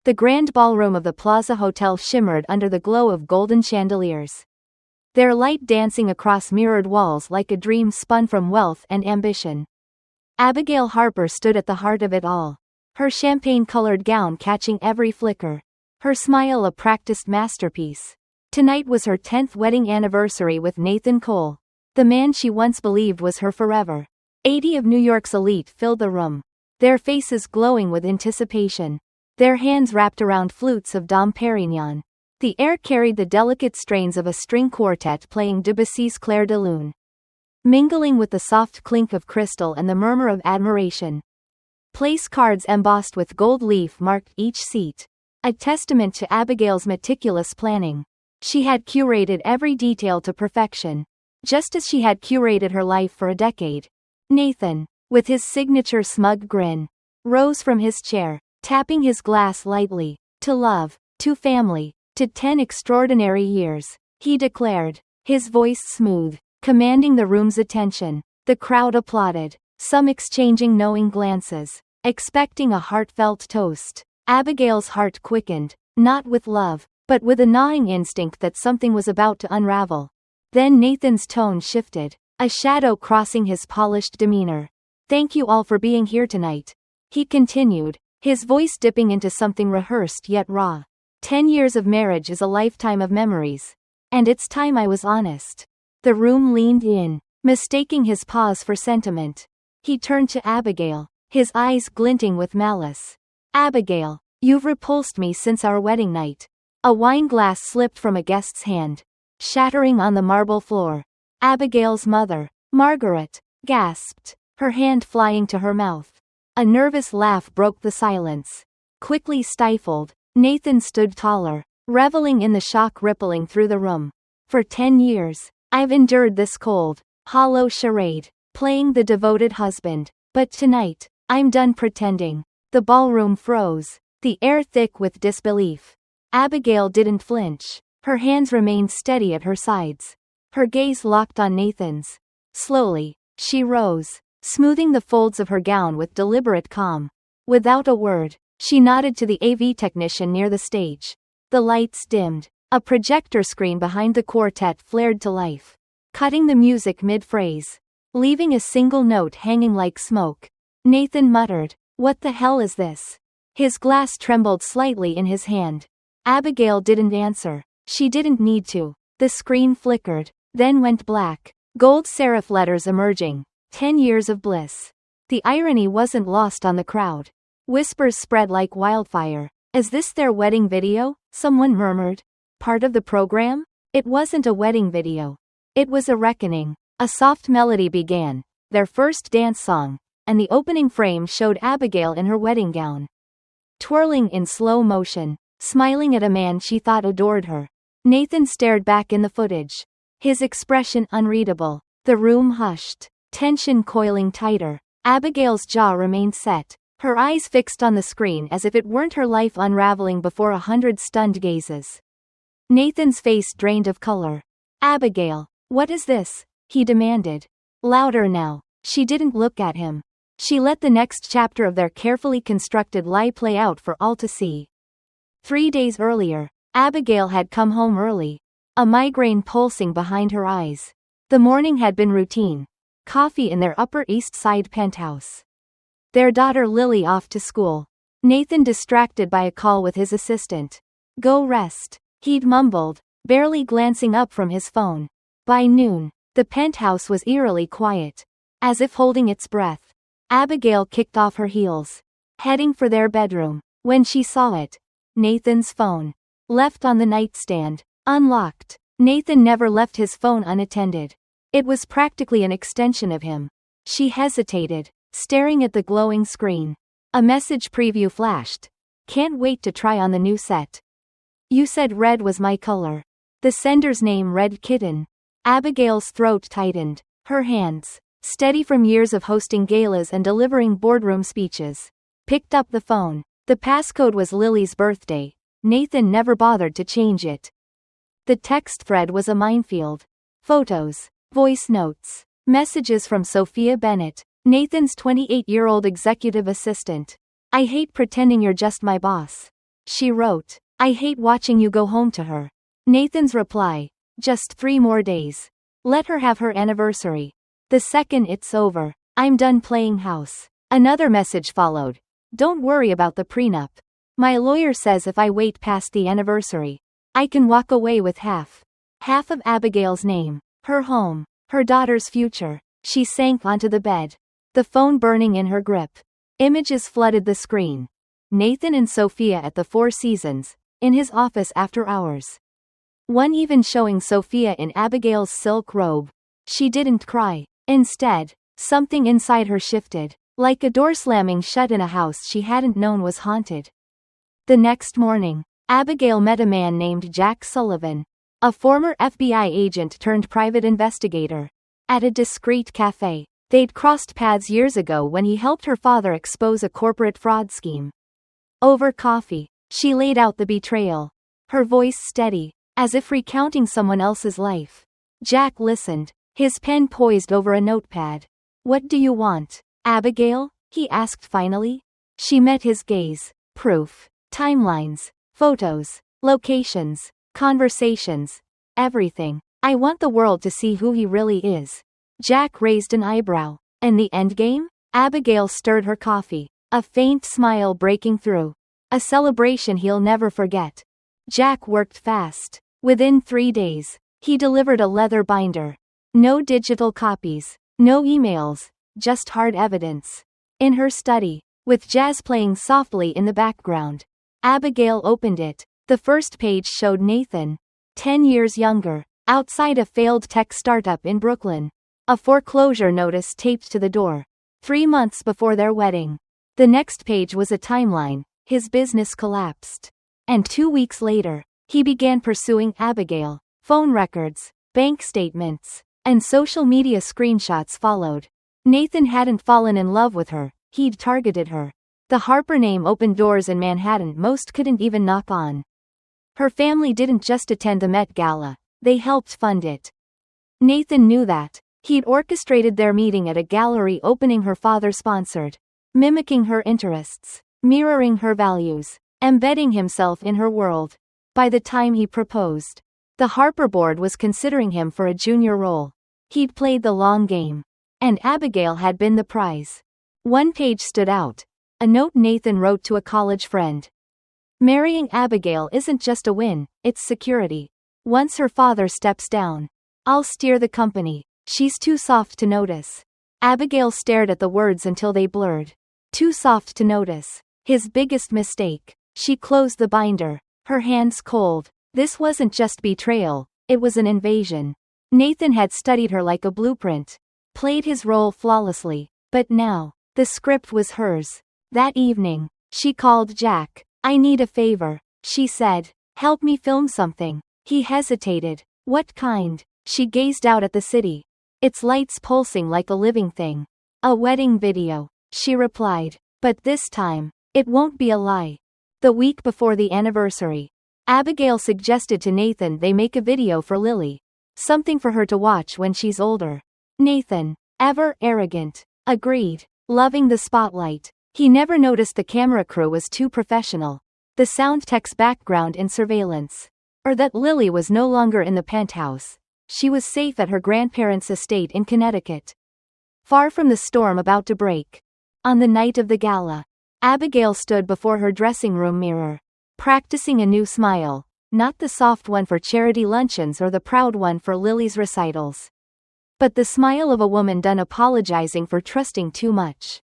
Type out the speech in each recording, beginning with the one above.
The grand ballroom of the Plaza Hotel shimmered under the glow of golden chandeliers, their light dancing across mirrored walls like a dream spun from wealth and ambition. Abigail Harper stood at the heart of it all, her champagne-colored gown catching every flicker, her smile a practiced masterpiece. Tonight was her 10th wedding anniversary with Nathan Cole, the man she once believed was her forever. 80 of New York's elite filled the room, their faces glowing with anticipation, their hands wrapped around flutes of Dom Perignon. The air carried the delicate strains of a string quartet playing Debussy's Clair de Lune, mingling with the soft clink of crystal and the murmur of admiration. Place cards embossed with gold leaf marked each seat, a testament to Abigail's meticulous planning. She had curated every detail to perfection, just as she had curated her life for a decade. Nathan, with his signature smug grin, rose from his chair, tapping his glass lightly. To love, to family, to 10 extraordinary years, he declared, his voice smooth, commanding the room's attention. The crowd applauded, some exchanging knowing glances, expecting a heartfelt toast. Abigail's heart quickened, not with love, but with a gnawing instinct that something was about to unravel. Then Nathan's tone shifted, a shadow crossing his polished demeanor. Thank you all for being here tonight, he continued, his voice dipping into something rehearsed yet raw. 10 years of marriage is a lifetime of memories. And it's time I was honest. The room leaned in, mistaking his pause for sentiment. He turned to Abigail, his eyes glinting with malice. Abigail, you've repulsed me since our wedding night. A wine glass slipped from a guest's hand, shattering on the marble floor. Abigail's mother, Margaret, gasped, her hand flying to her mouth. A nervous laugh broke the silence. Quickly stifled, Nathan stood taller, reveling in the shock rippling through the room. For 10 years, I've endured this cold, hollow charade, playing the devoted husband. But tonight, I'm done pretending. The ballroom froze, the air thick with disbelief. Abigail didn't flinch. Her hands remained steady at her sides, her gaze locked on Nathan's. Slowly, she rose, smoothing the folds of her gown with deliberate calm. Without a word, she nodded to the AV technician near the stage. The lights dimmed. A projector screen behind the quartet flared to life, cutting the music mid-phrase, leaving a single note hanging like smoke. Nathan muttered, "What the hell is this?" His glass trembled slightly in his hand. Abigail didn't answer. She didn't need to. The screen flickered, then went black, gold serif letters emerging. 10 years of bliss. The irony wasn't lost on the crowd. Whispers spread like wildfire. Is this their wedding video? Someone murmured. Part of the program? It wasn't a wedding video. It was a reckoning. A soft melody began, their first dance song, and the opening frame showed Abigail in her wedding gown, twirling in slow motion, smiling at a man she thought adored her. Nathan stared back in the footage, his expression unreadable. The room hushed, tension coiling tighter. Abigail's jaw remained set, her eyes fixed on the screen as if it weren't her life unraveling before 100 stunned gazes. Nathan's face drained of color. Abigail, what is this? He demanded. Louder now. She didn't look at him. She let the next chapter of their carefully constructed lie play out for all to see. 3 days earlier, Abigail had come home early, a migraine pulsing behind her eyes. The morning had been routine. Coffee in their Upper East Side penthouse. Their daughter Lily off to school. Nathan distracted by a call with his assistant. Go rest, he'd mumbled, barely glancing up from his phone. By noon, the penthouse was eerily quiet, as if holding its breath. Abigail kicked off her heels, heading for their bedroom, when she saw it. Nathan's phone. Left on the nightstand, unlocked. Nathan never left his phone unattended. It was practically an extension of him. She hesitated, staring at the glowing screen. A message preview flashed. Can't wait to try on the new set. You said red was my color. The sender's name Red Kitten. Abigail's throat tightened, her hands, steady from years of hosting galas and delivering boardroom speeches, picked up the phone. The passcode was Lily's birthday. Nathan never bothered to change it. The text thread was a minefield. Photos, voice notes, messages from Sophia Bennett, Nathan's 28-year-old executive assistant. I hate pretending you're just my boss. she wrote. I hate watching you go home to her. Nathan's reply. Just 3 more days. Let her have her anniversary. The second it's over, I'm done playing house. Another message followed. Don't worry about the prenup. My lawyer says if I wait past the anniversary, I can walk away with half of Abigail's name, her home, her daughter's future. She sank onto the bed, the phone burning in her grip. Images flooded the screen. Nathan and Sophia at the Four Seasons, in his office after hours. One even showing Sophia in Abigail's silk robe. She didn't cry. Instead, something inside her shifted, like a door slamming shut in a house she hadn't known was haunted. The next morning, Abigail met a man named Jack Sullivan, a former FBI agent turned private investigator, at a discreet cafe. They'd crossed paths years ago when he helped her father expose a corporate fraud scheme. Over coffee, she laid out the betrayal, her voice steady, as if recounting someone else's life. Jack listened, his pen poised over a notepad. What do you want, Abigail? He asked finally. She met his gaze. Proof. Timelines. Photos. Locations. Conversations. Everything. I want the world to see who he really is. Jack raised an eyebrow. And the endgame? Abigail stirred her coffee, a faint smile breaking through. A celebration he'll never forget. Jack worked fast. Within 3 days, he delivered a leather binder. No digital copies, no emails, just hard evidence. In her study, with jazz playing softly in the background, Abigail opened it. The first page showed Nathan, 10 years younger, outside a failed tech startup in Brooklyn. A foreclosure notice taped to the door. 3 months before their wedding. The next page was a timeline. His business collapsed. And 2 weeks later, he began pursuing Abigail. Phone records, bank statements, and social media screenshots followed. Nathan hadn't fallen in love with her, he'd targeted her. The Harper name opened doors in Manhattan most couldn't even knock on. Her family didn't just attend the Met Gala, they helped fund it. Nathan knew that. He'd orchestrated their meeting at a gallery opening her father sponsored, mimicking her interests, mirroring her values, embedding himself in her world. By the time he proposed, the Harper board was considering him for a junior role. He'd played the long game. And Abigail had been the prize. One page stood out. A note Nathan wrote to a college friend. Marrying Abigail isn't just a win, it's security. Once her father steps down, I'll steer the company. She's too soft to notice. Abigail stared at the words until they blurred. Too soft to notice. His biggest mistake. She closed the binder, her hands cold. This wasn't just betrayal, it was an invasion. Nathan had studied her like a blueprint, played his role flawlessly, but now, the script was hers. That evening, she called Jack. I need a favor, she said. Help me film something. He hesitated. What kind? She gazed out at the city, its lights pulsing like a living thing. A wedding video, she replied. But this time, it won't be a lie. The week before the anniversary, Abigail suggested to Nathan they make a video for Lily. Something for her to watch when she's older. Nathan, ever arrogant, agreed, loving the spotlight. He never noticed the camera crew was too professional. The sound tech's background in surveillance. Or that Lily was no longer in the penthouse. She was safe at her grandparents' estate in Connecticut. Far from the storm about to break. On the night of the gala, Abigail stood before her dressing room mirror, practicing a new smile, not the soft one for charity luncheons or the proud one for Lily's recitals, but the smile of a woman done apologizing for trusting too much.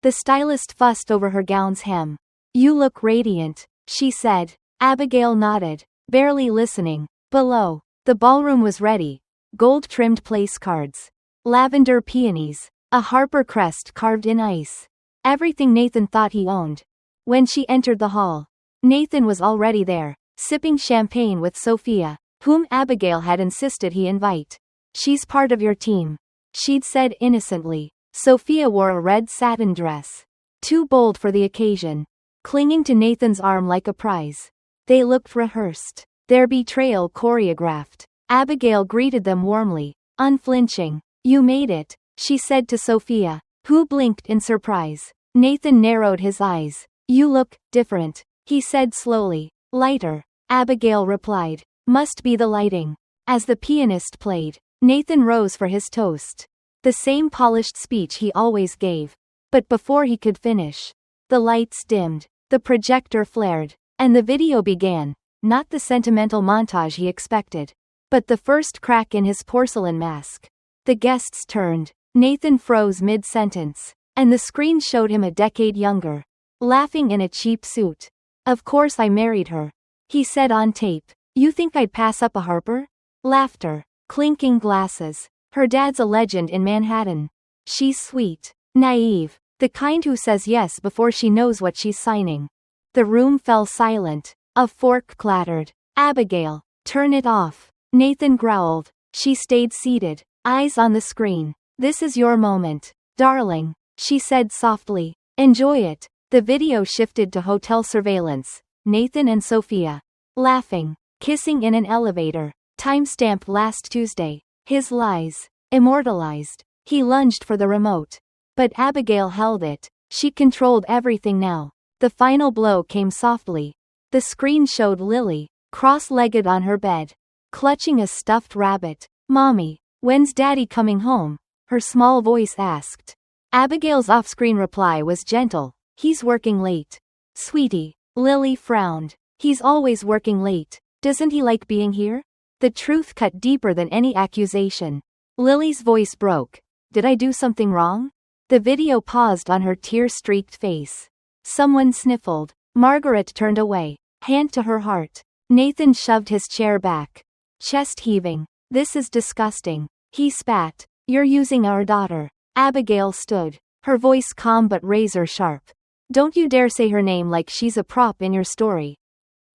The stylist fussed over her gown's hem. You look radiant, she said. Abigail nodded, barely listening. Below, the ballroom was ready. Gold-trimmed place cards, lavender peonies, a Harper crest carved in ice. Everything Nathan thought he owned. When she entered the hall, Nathan was already there, sipping champagne with Sophia, whom Abigail had insisted he invite. She's part of your team, she'd said innocently. Sophia wore a red satin dress, too bold for the occasion, clinging to Nathan's arm like a prize. They looked rehearsed, their betrayal choreographed. Abigail greeted them warmly, unflinching. You made it, she said to Sophia, who blinked in surprise. Nathan narrowed his eyes. You look different. he said slowly. Lighter, Abigail replied. Must be the lighting. As the pianist played, Nathan rose for his toast. The same polished speech he always gave. But before he could finish, the lights dimmed, the projector flared, and the video began. Not the sentimental montage he expected, but the first crack in his porcelain mask. The guests turned. Nathan froze mid-sentence, and the screen showed him a decade younger, laughing in a cheap suit. Of course I married her, he said on tape. You think I'd pass up a Harper? Laughter. Clinking glasses. Her dad's a legend in Manhattan. She's sweet. Naive. The kind who says yes before she knows what she's signing. The room fell silent. A fork clattered. Abigail, turn it off. Nathan growled. She stayed seated, eyes on the screen. This is your moment, darling, she said softly. Enjoy it. The video shifted to hotel surveillance. Nathan and Sophia, laughing, kissing in an elevator. Timestamped last Tuesday. His lies, immortalized. He lunged for the remote. But Abigail held it. She controlled everything now. The final blow came softly. The screen showed Lily, cross-legged on her bed, clutching a stuffed rabbit. Mommy, when's Daddy coming home? Her small voice asked. Abigail's off-screen reply was gentle. He's working late. Sweetie, Lily frowned. He's always working late. Doesn't he like being here? The truth cut deeper than any accusation. Lily's voice broke. Did I do something wrong? The video paused on her tear-streaked face. Someone sniffled. Margaret turned away, hand to her heart. Nathan shoved his chair back, chest heaving. This is disgusting. He spat. You're using our daughter. Abigail stood, her voice calm but razor sharp. Don't you dare say her name like she's a prop in your story.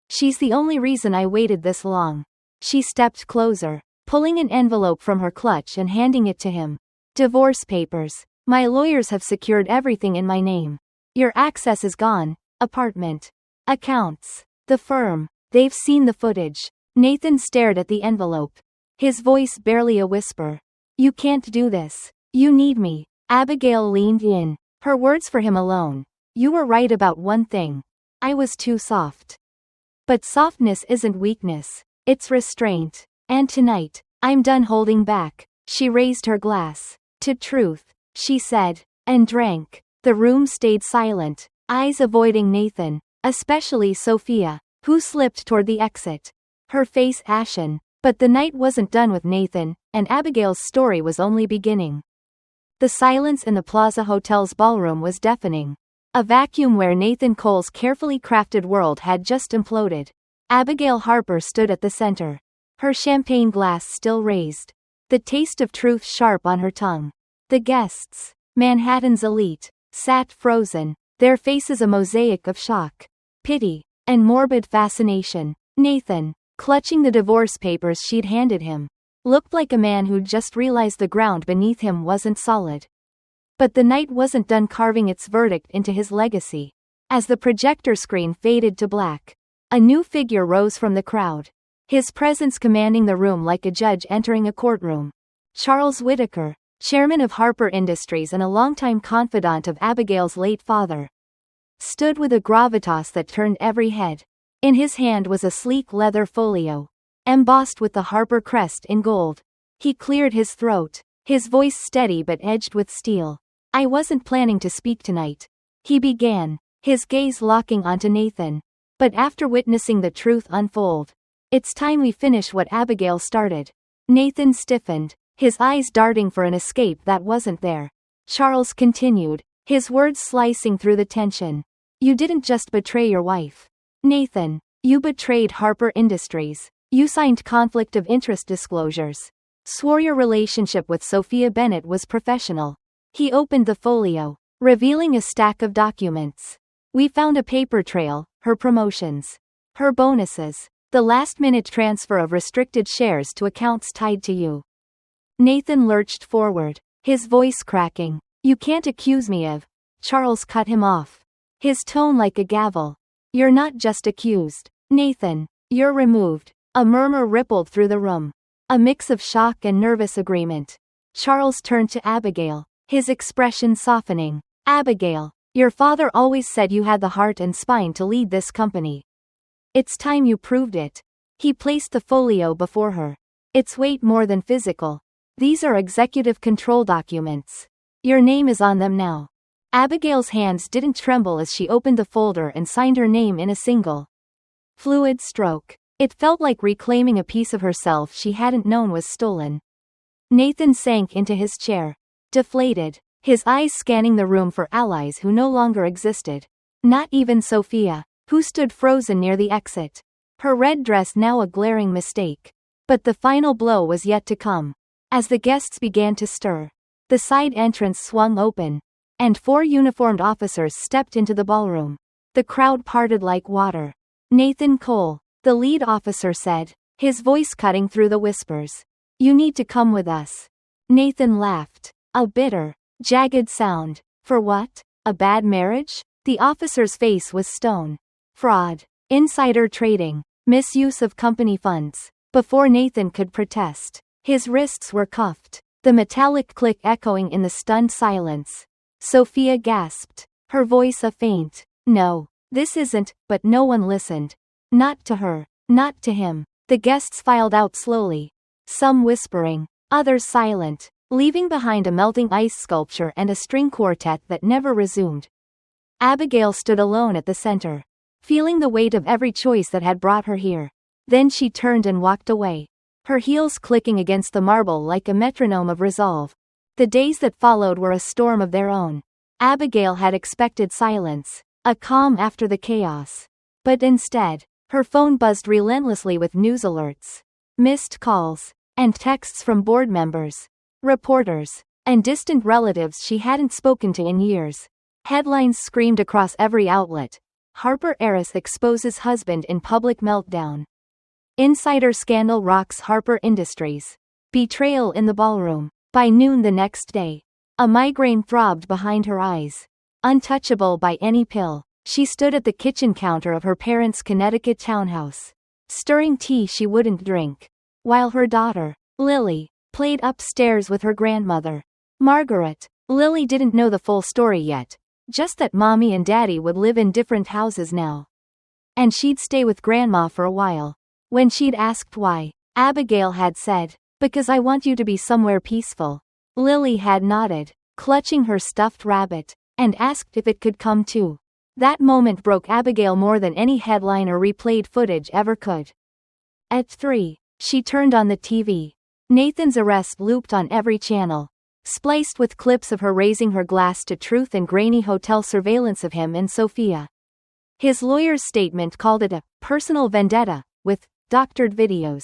She's the only reason I waited this long. She stepped closer, pulling an envelope from her clutch and handing it to him. Divorce papers. My lawyers have secured everything in my name. Your access is gone. Apartment. Accounts. The firm. They've seen the footage. Nathan stared at the envelope, his voice barely a whisper. You can't do this. You need me. Abigail leaned in, her words for him alone. You were right about one thing. I was too soft. But softness isn't weakness. It's restraint. And tonight, I'm done holding back. She raised her glass. To truth, she said, and drank. The room stayed silent, eyes avoiding Nathan, especially Sophia, who slipped toward the exit. Her face ashen. But the night wasn't done with Nathan, and Abigail's story was only beginning. The silence in the Plaza Hotel's ballroom was deafening. A vacuum where Nathan Cole's carefully crafted world had just imploded. Abigail Harper stood at the center, her champagne glass still raised, the taste of truth sharp on her tongue. The guests, Manhattan's elite, sat frozen, their faces a mosaic of shock, pity, and morbid fascination. Nathan, clutching the divorce papers she'd handed him, looked like a man who'd just realized the ground beneath him wasn't solid. But the night wasn't done carving its verdict into his legacy. As the projector screen faded to black, a new figure rose from the crowd, his presence commanding the room like a judge entering a courtroom. Charles Whitaker, chairman of Harper Industries and a longtime confidant of Abigail's late father, stood with a gravitas that turned every head. In his hand was a sleek leather folio, embossed with the Harper crest in gold. He cleared his throat, his voice steady but edged with steel. I wasn't planning to speak tonight, he began, his gaze locking onto Nathan. But after witnessing the truth unfold, it's time we finish what Abigail started. Nathan stiffened, his eyes darting for an escape that wasn't there. Charles continued, his words slicing through the tension. You didn't just betray your wife, Nathan. You betrayed Harper Industries. You signed conflict of interest disclosures. Swore your relationship with Sophia Bennett was professional. He opened the folio, revealing a stack of documents. We found a paper trail, her promotions, her bonuses, the last-minute transfer of restricted shares to accounts tied to you. Nathan lurched forward, his voice cracking. You can't accuse me of. Charles cut him off, his tone like a gavel. You're not just accused, Nathan. You're removed. A murmur rippled through the room, a mix of shock and nervous agreement. Charles turned to Abigail, his expression softening. Abigail, Your father always said you had the heart and spine to lead this company. It's time you proved it. He placed the folio before her. It's weight more than physical. These are executive control documents. Your name is on them now. Abigail's hands didn't tremble as she opened the folder and signed her name in a single, fluid stroke. It felt like reclaiming a piece of herself she hadn't known was stolen. Nathan sank into his chair, deflated, his eyes scanning the room for allies who no longer existed. Not even Sophia, who stood frozen near the exit, her red dress now a glaring mistake. But the final blow was yet to come. As the guests began to stir, the side entrance swung open, and 4 uniformed officers stepped into the ballroom. The crowd parted like water. Nathan Cole, the lead officer said, his voice cutting through the whispers. You need to come with us. Nathan laughed. A bitter, jagged sound. For what? A bad marriage? The officer's face was stone. Fraud. Insider trading. Misuse of company funds. Before Nathan could protest, his wrists were cuffed, the metallic click echoing in the stunned silence. Sophia gasped, her voice a faint, "No, this isn't," but no one listened. Not to her, not to him. The guests filed out slowly, some whispering, others silent, leaving behind a melting ice sculpture and a string quartet that never resumed. Abigail stood alone at the center, feeling the weight of every choice that had brought her here. Then she turned and walked away, her heels clicking against the marble like a metronome of resolve. The days that followed were a storm of their own. Abigail had expected silence, a calm after the chaos. But instead, her phone buzzed relentlessly with news alerts, missed calls, and texts from board members, reporters, and distant relatives she hadn't spoken to in years. Headlines screamed across every outlet. Harper heiress exposes husband in public meltdown. Insider scandal rocks Harper Industries. Betrayal in the ballroom. By noon the next day, a migraine throbbed behind her eyes. Untouchable by any pill, she stood at the kitchen counter of her parents' Connecticut townhouse, stirring tea she wouldn't drink, while her daughter, Lily, played upstairs with her grandmother, Margaret. Lily didn't know the full story yet, just that Mommy and Daddy would live in different houses now, and she'd stay with Grandma for a while. When she'd asked why, Abigail had said, "Because I want you to be somewhere peaceful." Lily had nodded, clutching her stuffed rabbit, and asked if it could come too. That moment broke Abigail more than any headline or replayed footage ever could. At 3, she turned on the TV. Nathan's arrest looped on every channel, spliced with clips of her raising her glass to truth and grainy hotel surveillance of him and Sophia. His lawyer's statement called it a personal vendetta, with doctored videos.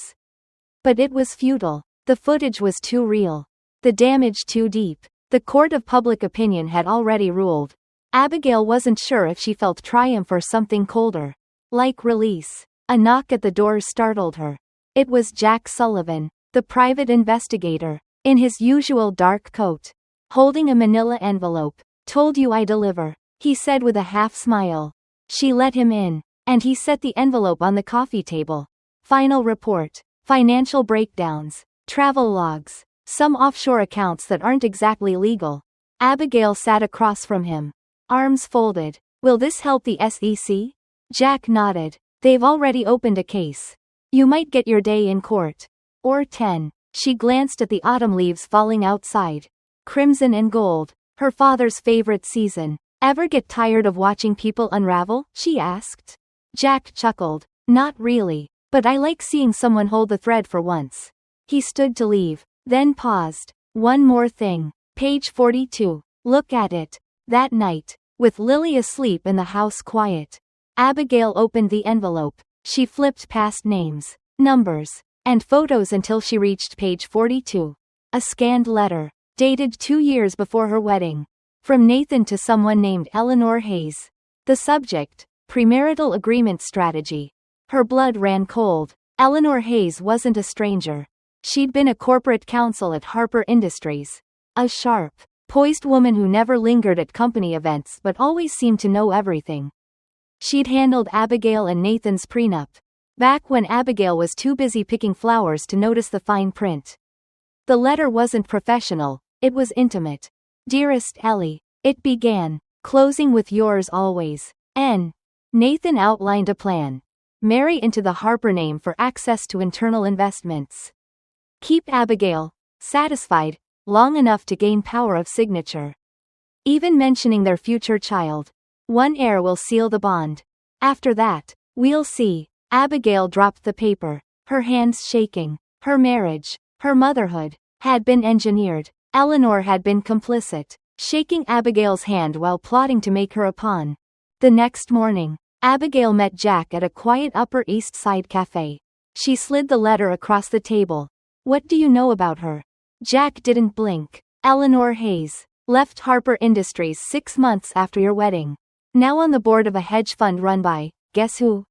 But it was futile. The footage was too real. The damage too deep. The court of public opinion had already ruled. Abigail wasn't sure if she felt triumph or something colder, like release. A knock at the door startled her. It was Jack Sullivan, the private investigator, in his usual dark coat, holding a manila envelope. "Told you I deliver," he said with a half smile. She let him in, and he set the envelope on the coffee table. Final report. Financial breakdowns. Travel logs. Some offshore accounts that aren't exactly legal. Abigail sat across from him, arms folded. "Will this help the SEC?" Jack nodded. "They've already opened a case. You might get your day in court. Or 10. She glanced at the autumn leaves falling outside. Crimson and gold. Her father's favorite season. "Ever get tired of watching people unravel?" she asked. Jack chuckled. "Not really. But I like seeing someone hold the thread for once." He stood to leave, then paused. "One more thing. Page 42. Look at it." That night, with Lily asleep and the house quiet, Abigail opened the envelope. She flipped past names, numbers, and photos until she reached page 42. A scanned letter, dated 2 years before her wedding. From Nathan to someone named Eleanor Hayes. The subject, premarital agreement strategy. Her blood ran cold. Eleanor Hayes wasn't a stranger. She'd been a corporate counsel at Harper Industries. A sharp, poised woman who never lingered at company events but always seemed to know everything. She'd handled Abigail and Nathan's prenup, back when Abigail was too busy picking flowers to notice the fine print. The letter wasn't professional, it was intimate. "Dearest Ellie," it began, Closing with yours always, N. Nathan outlined a plan. Marry into the Harper name for access to internal investments. Keep Abigail satisfied long enough to gain power of signature. Even mentioning their future child. One heir will seal the bond. After that, we'll see. Abigail dropped the paper, her hands shaking. Her marriage, her motherhood, had been engineered. Eleanor had been complicit, shaking Abigail's hand while plotting to make her a pawn. The next morning, Abigail met Jack at a quiet Upper East Side cafe. She slid the letter across the table. What do you know about her? Jack didn't blink. Eleanor Hayes left Harper Industries 6 months after your wedding. Now on the board of a hedge fund run by, guess who?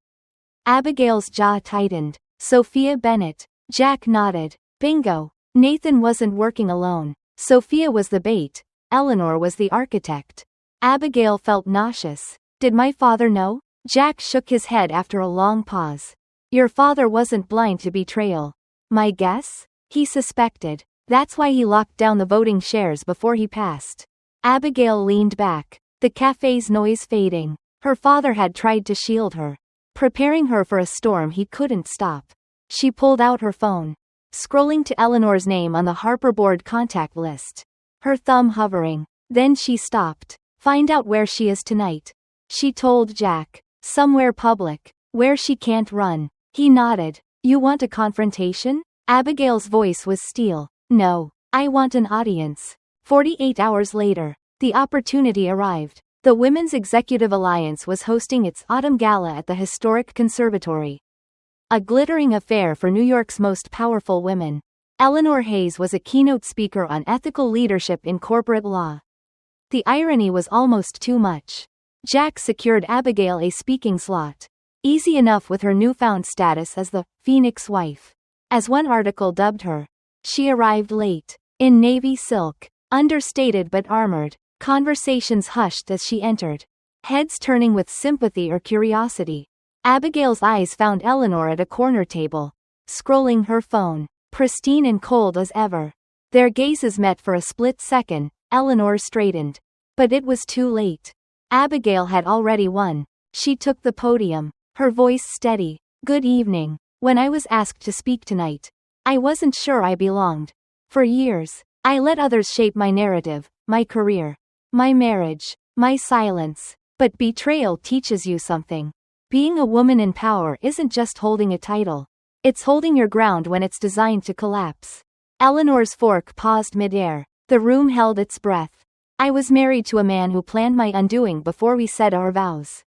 Abigail's jaw tightened. Sophia Bennett. Jack nodded. Bingo. Nathan wasn't working alone. Sophia was the bait. Eleanor was the architect. Abigail felt nauseous. Did my father know? Jack shook his head after a long pause. Your father wasn't blind to betrayal. My guess? He suspected. That's why he locked down the voting shares before he passed. Abigail leaned back, the cafe's noise fading. Her father had tried to shield her, preparing her for a storm he couldn't stop. She pulled out her phone, scrolling to Eleanor's name on the Harper board contact list. Her thumb hovering. Then she stopped. Find out where she is tonight. She told Jack. Somewhere public, where she can't run. He nodded. You want a confrontation? Abigail's voice was steel. No, I want an audience. 48 hours later, the opportunity arrived. The Women's Executive Alliance was hosting its autumn gala at the historic conservatory. A glittering affair for New York's most powerful women. Eleanor Hayes was a keynote speaker on ethical leadership in corporate law. The irony was almost too much. Jack secured Abigail a speaking slot. Easy enough with her newfound status as the Phoenix wife, as one article dubbed her. She arrived late, in navy silk, understated but armored. Conversations hushed as she entered, heads turning with sympathy or curiosity. Abigail's eyes found Eleanor at a corner table, scrolling her phone, pristine and cold as ever. Their gazes met for a split second. Eleanor straightened. But it was too late. Abigail had already won. She took the podium, her voice steady. Good evening. When I was asked to speak tonight, I wasn't sure I belonged. For years, I let others shape my narrative, my career, my marriage, my silence. But betrayal teaches you something. Being a woman in power isn't just holding a title. It's holding your ground when it's designed to collapse. Eleanor's fork paused midair. The room held its breath. I was married to a man who planned my undoing before we said our vows.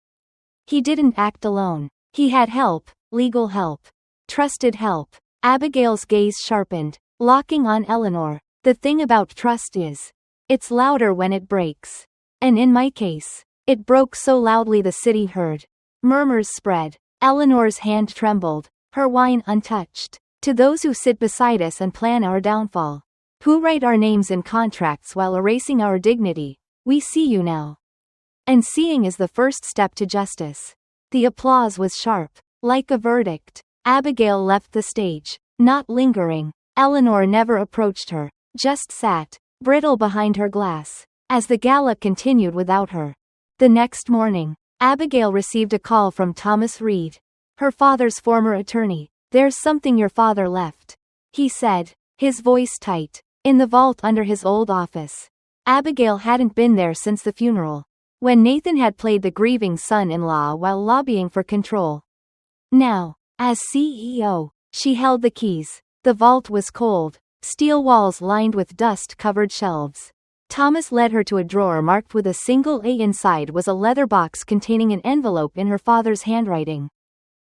He didn't act alone. He had help, legal help, trusted help. Abigail's gaze sharpened, locking on Eleanor. The thing about trust is, it's louder when it breaks. And in my case, it broke so loudly the city heard. Murmurs spread. Eleanor's hand trembled, her wine untouched. To those who sit beside us and plan our downfall, who write our names in contracts while erasing our dignity, we see you now. And seeing is the first step to justice. The applause was sharp, like a verdict. Abigail left the stage, not lingering. Eleanor never approached her, just sat, brittle behind her glass, as the gala continued without her. The next morning, Abigail received a call from Thomas Reed, her father's former attorney. There's something your father left, he said, his voice tight, in the vault under his old office. Abigail hadn't been there since the funeral, when Nathan had played the grieving son-in-law while lobbying for control. Now, as CEO, she held the keys. The vault was cold, steel walls lined with dust-covered shelves. Thomas led her to a drawer marked with a single A. Inside was a leather box containing an envelope in her father's handwriting,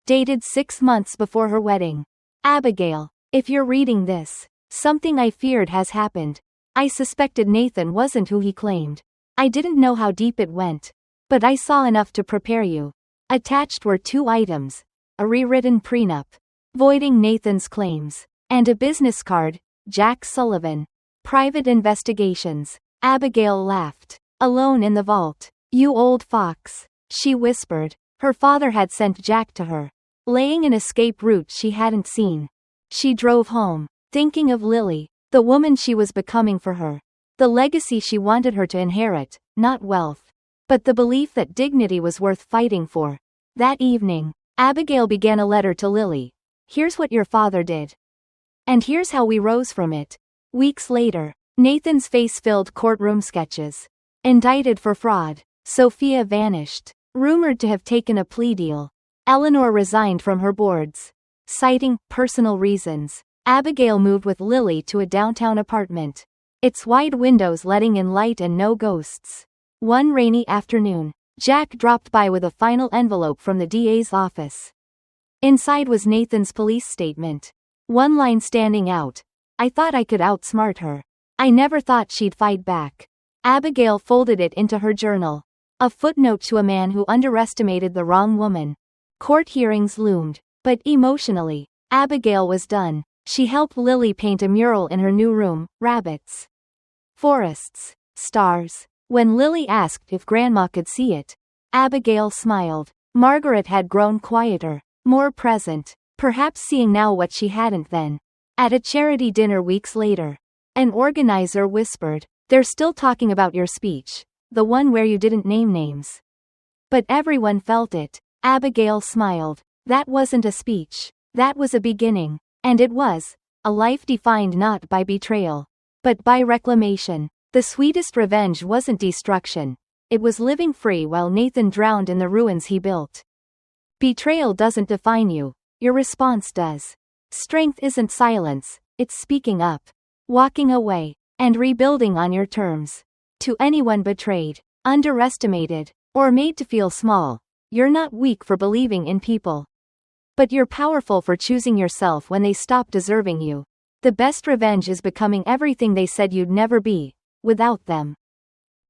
dated 6 months before her wedding. Abigail, if you're reading this, something I feared has happened. I suspected Nathan wasn't who he claimed. I didn't know how deep it went, but I saw enough to prepare you. Attached were 2 items, a rewritten prenup, voiding Nathan's claims, and a business card, Jack Sullivan. Private investigations. Abigail laughed. Alone in the vault. You old fox, she whispered. Her father had sent Jack to her, laying an escape route she hadn't seen. She drove home, thinking of Lily, the woman she was becoming for her. The legacy she wanted her to inherit, not wealth, but the belief that dignity was worth fighting for. That evening, Abigail began a letter to Lily. Here's what your father did. And here's how we rose from it. Weeks later, Nathan's face-filled courtroom sketches. Indicted for fraud. Sophia vanished. Rumored to have taken a plea deal. Eleanor resigned from her boards. Citing personal reasons, Abigail moved with Lily to a downtown apartment. Its wide windows letting in light and no ghosts. One rainy afternoon, Jack dropped by with a final envelope from the DA's office. Inside was Nathan's police statement. One line standing out. I thought I could outsmart her. I never thought she'd fight back. Abigail folded it into her journal. A footnote to a man who underestimated the wrong woman. Court hearings loomed, but emotionally, Abigail was done. She helped Lily paint a mural in her new room, rabbits, forests, stars. When Lily asked if Grandma could see it, Abigail smiled. Margaret had grown quieter, more present, perhaps seeing now what she hadn't then. At a charity dinner weeks later, an organizer whispered, "They're still talking about your speech, the one where you didn't name names." But everyone felt it. Abigail smiled. That wasn't a speech. That was a beginning. And it was a life defined not by betrayal, but by reclamation. The sweetest revenge wasn't destruction. It was living free while Nathan drowned in the ruins he built. Betrayal doesn't define you. Your response does. Strength isn't silence, it's speaking up, walking away, and rebuilding on your terms. To anyone betrayed, underestimated, or made to feel small, you're not weak for believing in people. But you're powerful for choosing yourself when they stop deserving you. The best revenge is becoming everything they said you'd never be, without them.